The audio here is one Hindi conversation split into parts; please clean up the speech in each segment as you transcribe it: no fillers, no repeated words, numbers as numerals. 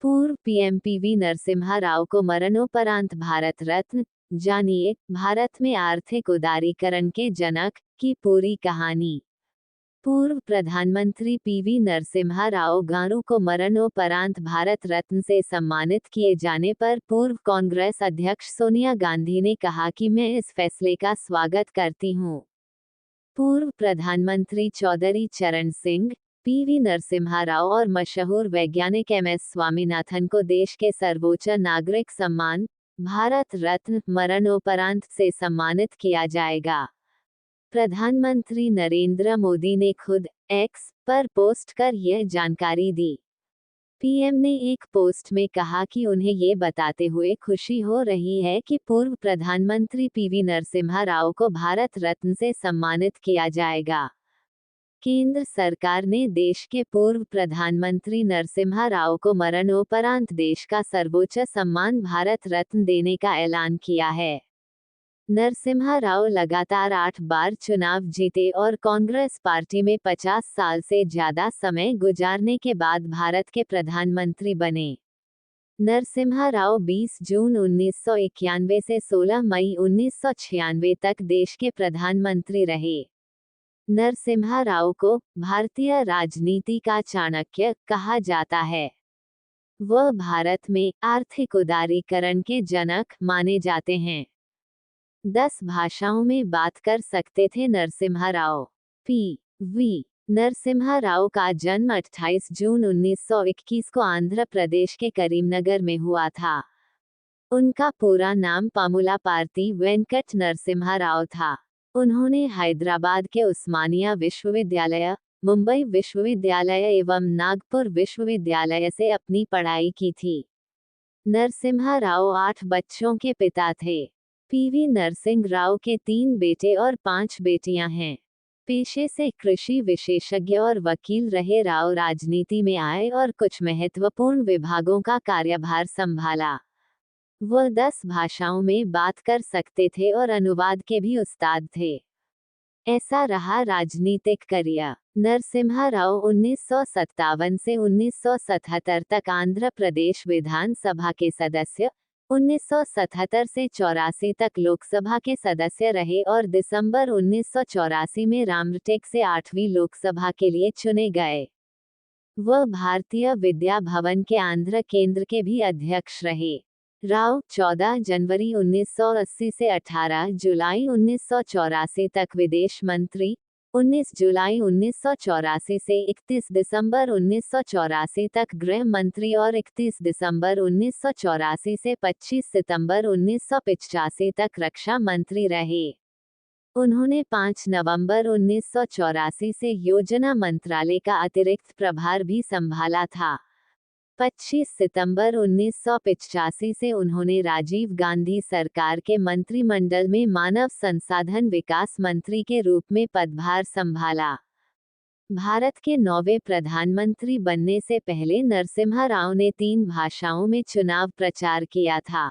पूर्व पीएम पीवी नरसिम्हा राव को मरणोपरांत भारत रत्न। जानिए भारत में आर्थिक उदारीकरण के जनक की पूरी कहानी। पूर्व प्रधानमंत्री पीवी नरसिम्हा राव गारू को मरणोपरांत भारत रत्न से सम्मानित किए जाने पर पूर्व कांग्रेस अध्यक्ष सोनिया गांधी ने कहा कि मैं इस फैसले का स्वागत करती हूं। पूर्व प्रधानमंत्री चौधरी चरण सिंह, पीवी नरसिम्हा राव और मशहूर वैज्ञानिक एमएस स्वामीनाथन को देश के सर्वोच्च नागरिक सम्मान भारत रत्न मरणोपरांत से सम्मानित किया जाएगा। प्रधानमंत्री नरेंद्र मोदी ने खुद एक्स पर पोस्ट कर यह जानकारी दी। पीएम ने एक पोस्ट में कहा कि उन्हें ये बताते हुए खुशी हो रही है कि पूर्व प्रधानमंत्री पीवी नरसिम्हा राव को भारत रत्न से सम्मानित किया जाएगा। केंद्र सरकार ने देश के पूर्व प्रधानमंत्री नरसिम्हा राव को मरणोपरांत देश का सर्वोच्च सम्मान भारत रत्न देने का ऐलान किया है। नरसिम्हा राव लगातार 8 बार चुनाव जीते और कांग्रेस पार्टी में 50 साल से ज्यादा समय गुजारने के बाद भारत के प्रधानमंत्री बने। नरसिम्हा राव 20 जून 1991 से 16 मई 1996 तक देश के प्रधानमंत्री रहे। नरसिम्हा राव को भारतीय राजनीति का चाणक्य कहा जाता है। वह भारत में आर्थिक उदारीकरण के जनक माने जाते हैं। 10 भाषाओं में बात कर सकते थे नरसिम्हा राव। पी.वी. नरसिम्हा राव का जन्म 28 जून 1921 को आंध्र प्रदेश के करीमनगर में हुआ था। उनका पूरा नाम पामुलापार्ती वेंकट नरसिम्हा राव था। उन्होंने हैदराबाद के उस्मानिया विश्वविद्यालय, मुंबई विश्वविद्यालय एवं नागपुर विश्वविद्यालय से अपनी पढ़ाई की थी। नरसिम्हा राव 8 बच्चों के पिता थे। पीवी नरसिंह राव के 3 बेटे और 5 बेटियां हैं। पेशे से कृषि विशेषज्ञ और वकील रहे राव राजनीति में आए और कुछ महत्वपूर्ण विभागों का कार्यभार संभाला। वह 10 भाषाओं में बात कर सकते थे और अनुवाद के भी उस्ताद थे। ऐसा रहा राजनीतिक करियर। नरसिम्हा राव 1957 से 1977 तक आंध्र प्रदेश विधानसभा के सदस्य, 1977 से 84 तक लोकसभा के सदस्य रहे और दिसंबर 1984 में रामटेक से 8वीं लोकसभा के लिए चुने गए। वह भारतीय विद्या भवन के आंध्र केंद्र के भी अध्यक्ष रहे। राव 14 जनवरी 1980 से 18 जुलाई 1984 तक विदेश मंत्री, 19 जुलाई 1984 से 31 दिसंबर 1984 तक गृह मंत्री और 31 दिसंबर 1984 से 25 सितंबर 1985 तक रक्षा मंत्री रहे। उन्होंने 5 नवंबर 1984 से योजना मंत्रालय का अतिरिक्त प्रभार भी संभाला था। 25 सितंबर 1985 से उन्होंने राजीव गांधी सरकार के मंत्रिमंडल में मानव संसाधन विकास मंत्री के रूप में पदभार संभाला। भारत के 9वें प्रधानमंत्री बनने से पहले नरसिम्हा राव ने 3 भाषाओं में चुनाव प्रचार किया था।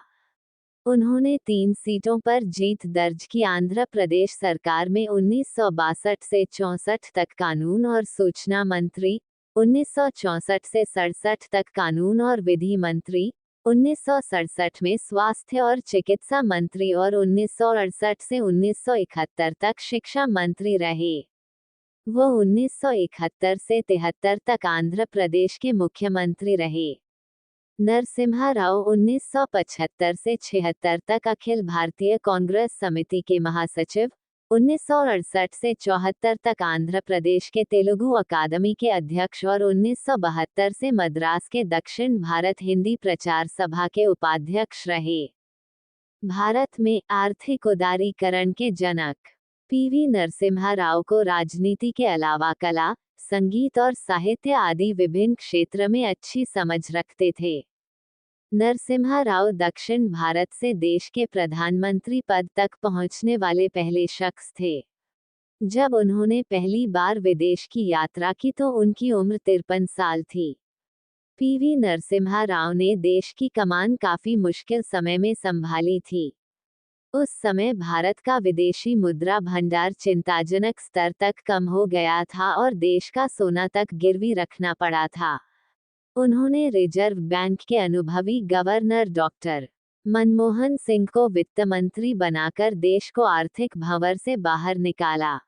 उन्होंने 3 सीटों पर जीत दर्ज की। आंध्र प्रदेश सरकार में 1962 से 64 तक कानून और सूचना मंत्री, 1964 से 67 तक कानून और विधि मंत्री, 1967 में स्वास्थ्य और चिकित्सा मंत्री और 1968 से 1971 तक शिक्षा मंत्री रहे। वो 1971 से 73 तक आंध्र प्रदेश के मुख्यमंत्री रहे। नरसिम्हा राव 1975 से 76 तक अखिल भारतीय कांग्रेस समिति के महासचिव, 1968 से 74 तक आंध्र प्रदेश के तेलुगु अकादमी के अध्यक्ष और 1972 से मद्रास के दक्षिण भारत हिंदी प्रचार सभा के उपाध्यक्ष रहे। भारत में आर्थिक उदारीकरण के जनक पीवी नरसिम्हा राव को राजनीति के अलावा कला, संगीत और साहित्य आदि विभिन्न क्षेत्र में अच्छी समझ रखते थे। नरसिम्हा राव दक्षिण भारत से देश के प्रधानमंत्री पद तक पहुंचने वाले पहले शख्स थे। जब उन्होंने पहली बार विदेश की यात्रा की तो उनकी उम्र 53 साल थी। पीवी नरसिम्हा राव ने देश की कमान काफी मुश्किल समय में संभाली थी। उस समय भारत का विदेशी मुद्रा भंडार चिंताजनक स्तर तक कम हो गया था और देश का सोना तक गिरवी रखना पड़ा था। उन्होंने रिजर्व बैंक के अनुभवी गवर्नर डॉक्टर मनमोहन सिंह को वित्त मंत्री बनाकर देश को आर्थिक भंवर से बाहर निकाला।